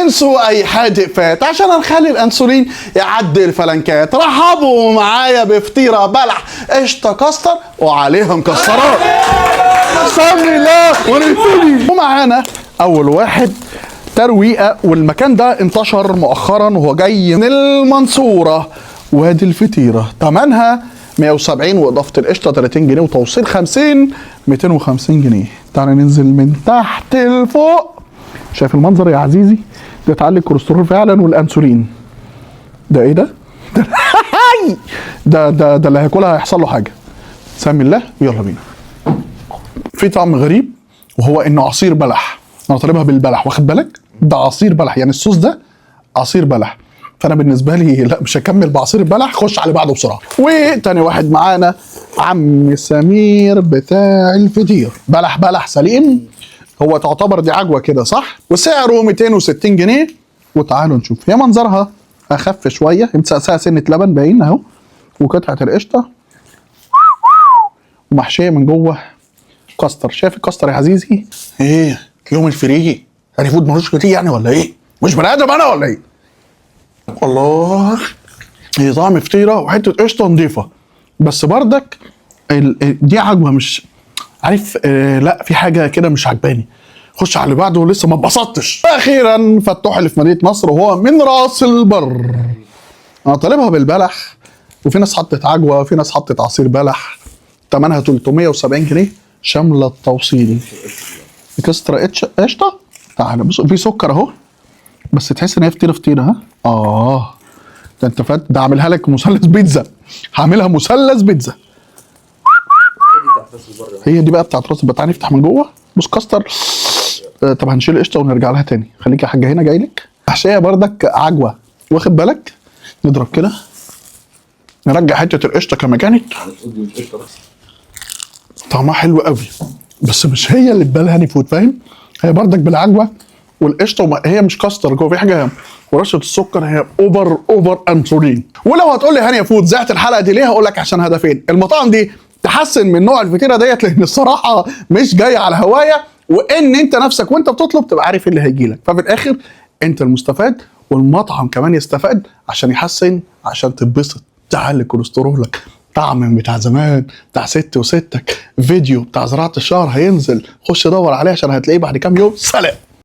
انسوا اي حادق فات عشان نخلي الانسولين يعدي الفلنكات. رحبوا معايا بفطيره بلح قشطه كاستر وعليها مكسرات. سمي الله ونبتدي. ومعانا اول واحد ترويقه، والمكان ده انتشر مؤخرا وهو جاي من المنصوره. وادي الفطيره ثمنها 170 واضافه القشطه 30 جنيه وتوصيل 50 250 جنيه. تعالى ننزل من تحت لفوق. شايف المنظر يا عزيزي؟ ده تعلي الكوليسترول فعلا والانسولين. ده ايه ده؟ ده اللي هياكلها هيحصل له حاجه. سمي الله ويلا بينا. في طعم غريب وهو انه عصير بلح. انا طالبها بالبلح، واخد بالك؟ ده عصير بلح، يعني الصوص ده عصير بلح. فانا بالنسبه لي لا، مش هكمل بعصير البلح، خش على بعده بسرعه. وتاني واحد معانا عم سمير بتاع الفطير. بلح سليم. هو تعتبر دي عجوه كده صح؟ وسعره 260 جنيه. وتعالوا نشوف. هي منظرها اخف شويه، مسقسها سنه لبن باين اهو، وقطعه القشطه ومحشيه من جوه كاستر. شايف الكاستر يا عزيزي؟ ايه يوم الفري هاني فود ملوش كتير يعني ولا ايه؟ مش بني ادم انا ولا ايه؟ الله، هي طعم فطيره وحته قشطه نضيفه، بس بردك دي عجوه مش عارف. لا، في حاجه كده مش عجباني. خش على اللي بعده ولسه ما اتبسطتش. اخيرا فتوح اللي في مدينه نصر وهو من راس البر. انا طالبها بالبلح، وفي ناس حطت عجوه وفي ناس حطت عصير بلح. ثمنها 370 جنيه شامله التوصيل. اكسترا قشطه. تعالى بص، في سكر اهو، بس تحس ان هي فطيره ها. ده انت فات، ده عاملها لك مثلث بيتزا. هعملها مثلث بيتزا. هي دي بقى بتاعت راس البر. تعالى نفتح من جوه. بص كاستر. طب هنشيل القشطه ونرجع لها تاني. خليك يا حاجه هنا، جاي لك. محشيه بردك عجوه، واخد بالك؟ نضرب كده، نرجع حته القشطه كما كانت. طعمها حلو قوي، بس مش هي اللي ببالها هاني فود، فاهم؟ هي بردك بالعجوه والقشطه، هي مش كاستر جوه، في حاجه ورشه السكر. هي اوفر انسولين. ولو هتقول لي هاني فود زعت الحلقه دي ليه؟ هقول لك عشان هدفين. المطاعم دي تحسن من نوع الفطيره ديت، لان الصراحه مش جايه على هوايه، وان انت نفسك وانت بتطلب تبقى عارف اللي هيجي لك. ففي الاخر انت المستفاد والمطعم كمان يستفاد، عشان يحسن، عشان تتبسط، تعلي كوليسترولك. طعم بتاع زمان بتاع ست وستك، فيديو بتاع زراعه الشهر هينزل، خش دور عليه عشان هتلاقيه بعد كام يوم. سلام.